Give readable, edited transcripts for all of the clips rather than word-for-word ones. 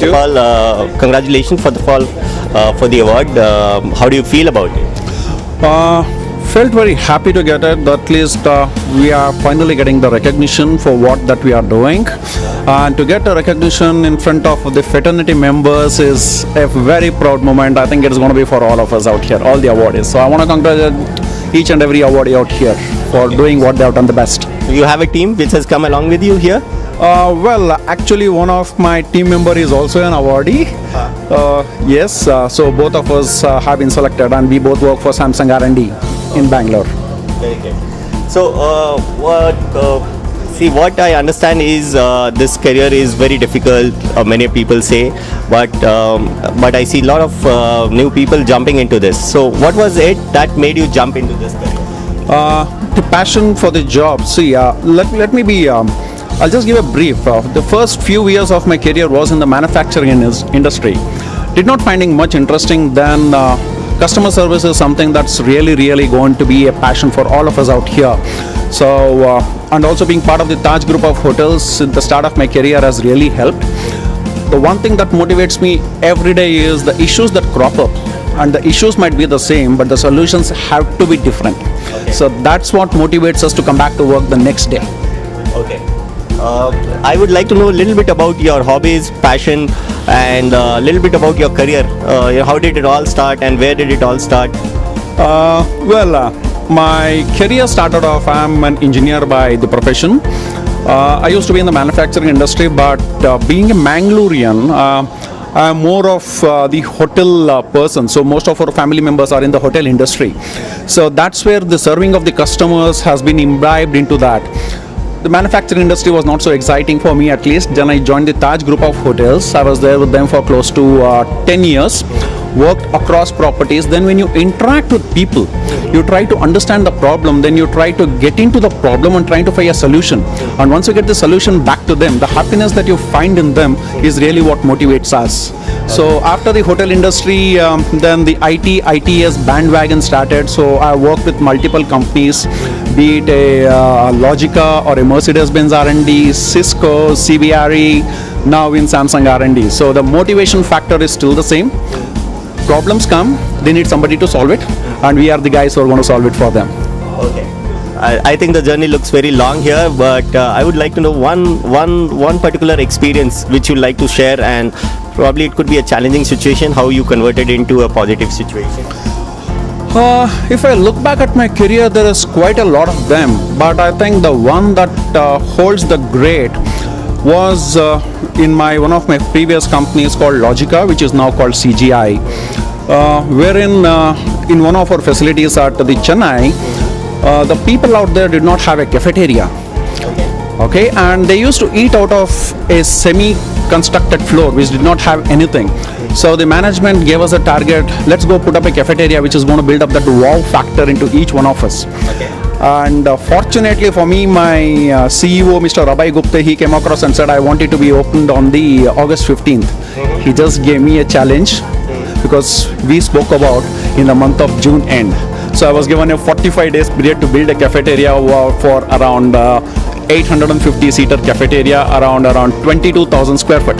you. Congratulations for the the award. How do you feel about it? Felt very happy to get it. At least we are finally getting the recognition for what that we are doing, and to get the recognition in front of the fraternity members is a very proud moment. I think it is going to be for all of us out here, all the awardees. So I want to congratulate each and every awardee out here for doing what they have done the best. You have a team which has come along with you here. Well, actually, one of my team member is also an awardee. Yes, so both of us have been selected, and we both work for Samsung R&D in Bangalore. Very good. So, what I understand is this career is very difficult. Many people say, but I see a lot of new people jumping into this. So, what was it that made you jump into this career? The passion for the job. See, let me be. I'll just give a brief. The first few years of my career was in the manufacturing industry. Did not finding much interesting. Then customer service is something that's really going to be a passion for all of us out here. So and also being part of the Taj group of hotels at the start of my career has really helped. The one thing that motivates me every day is the issues that crop up, and the issues might be the same, but the solutions have to be different. Okay. So that's what motivates us to come back to work the next day. Okay. I would like to know a little bit about your hobbies, passion, and a little bit about your career. How did it all start, and where did it all start? My career started off, I'm an engineer by the profession. I used to be in the manufacturing industry, but being a Mangalorean, I'm more of the hotel person. So most of our family members are in the hotel industry. So that's where the serving of the customers has been imbibed into that. The manufacturing industry was not so exciting for me, at least. Then I joined the Taj group of hotels. I was there with them for close to 10 years. Worked across properties. Then when you interact with people, you try to understand the problem, then you try to get into the problem and trying to find a solution. And once you get the solution back to them, the happiness that you find in them is really what motivates us. So after the hotel industry, then the ITS bandwagon started. So I worked with multiple companies, be it a Logica or a Mercedes-Benz R&D, Cisco, CBRE, now in Samsung R&D. So the motivation factor is still the same. Problems come, they need somebody to solve it, and we are the guys who are going to solve it for them. Okay. I think the journey looks very long here, but I would like to know one particular experience which you'd like to share, and probably it could be a challenging situation, how you converted into a positive situation. If I look back at my career, there is quite a lot of them, but I think the one that holds the great was in one of my previous companies called Logica, which is now called CGI, wherein in one of our facilities at the Chennai, the people out there did not have a cafeteria. Okay, and they used to eat out of a semi-constructed floor which did not have anything. So the management gave us a target, let's go put up a cafeteria which is going to build up that wow factor into each one of us. Okay. And fortunately for me, my CEO, Mr. Abhay Gupta, he came across and said, I want it to be opened on the August 15th. He just gave me a challenge because we spoke about in the month of June end. So I was given a 45 days period to build a cafeteria for around 850 seater cafeteria, around 22,000 square foot.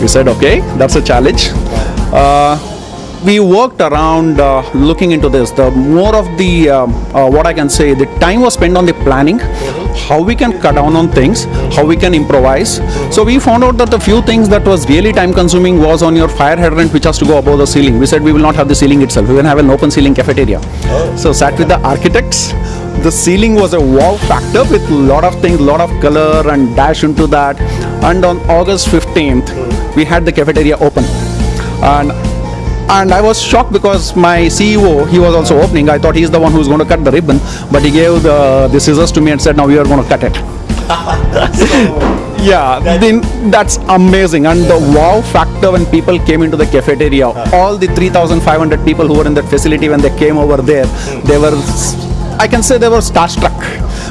We said, okay, that's a challenge. We worked around looking into this. The more of the what I can say, the time was spent on the planning, how we can cut down on things, how we can improvise. So we found out that the few things that was really time consuming was on your fire hydrant, which has to go above the ceiling. We said we will not have the ceiling itself, we will have an open ceiling cafeteria. So sat with the architects. The ceiling was a wow factor with a lot of things, lot of color and dash into that. And on August 15th, we had the cafeteria open. And I was shocked because my CEO, he was also opening. I thought he's the one who's going to cut the ribbon, but he gave the scissors to me and said, now we are going to cut it. Yeah, then that's amazing. And the wow factor when people came into the cafeteria, all the 3,500 people who were in that facility, when they came over there, they were, I can say they were starstruck,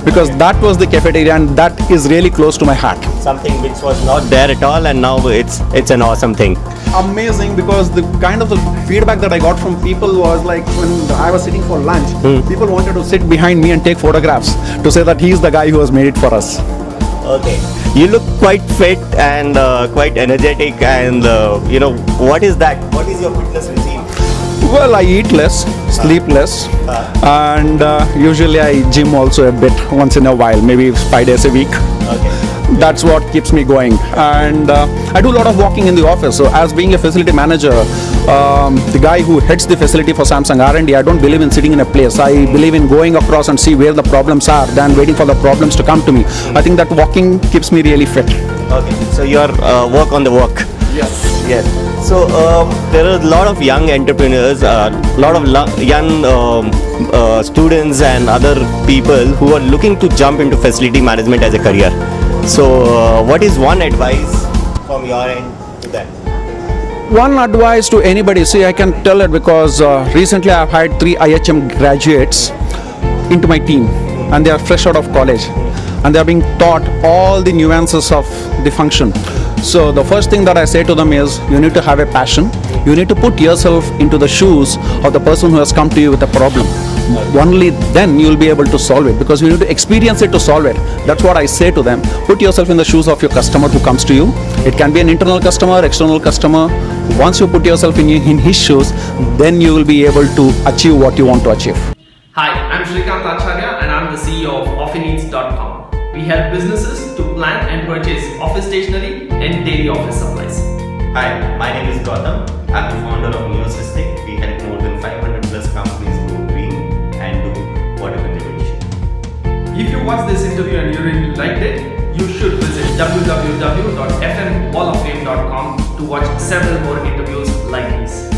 because that was the cafeteria and that is really close to my heart. Something which was not there at all, and now it's an awesome thing. Amazing, because the kind of the feedback that I got from people was like, when I was sitting for lunch, people wanted to sit behind me and take photographs to say that he's the guy who has made it for us. Okay. You look quite fit and quite energetic, and what is that? What is your fitness routine? Well, I eat less, sleep less, and usually I gym also a bit once in a while, maybe 5 days a week. Okay. That's what keeps me going. And I do a lot of walking in the office. So as being a facility manager, the guy who heads the facility for Samsung R&D, I don't believe in sitting in a place. I believe in going across and see where the problems are than waiting for the problems to come to me. I think that walking keeps me really fit. Okay. So your work on the walk. Yes. Yes. So there are a lot of young entrepreneurs, a lot of young students and other people who are looking to jump into facility management as a career. So what is one advice from your end to that? One advice to anybody, see, I can tell it because recently I've had 3 IHM graduates into my team, and they are fresh out of college, and they are being taught all the nuances of the function. So the first thing that I say to them is, you need to have a passion. You need to put yourself into the shoes of the person who has come to you with a problem. Only then you will be able to solve it, because you need to experience it to solve it. That's what I say to them. Put yourself in the shoes of your customer who comes to you. It can be an internal customer, external customer. Once you put yourself in his shoes, then you will be able to achieve what you want to achieve. Hi, I'm Shrikant Acharya and I'm the CEO of OfficeNeeds.com. We help businesses to plan and purchase office stationery and daily office supplies. Hi, my name is Gautam. I'm the founder of Neosystic. We help more than 500 plus companies go green and do water conservation. If you watched this interview and you really liked it, you should visit www.fmwalloffame.com to watch several more interviews like these.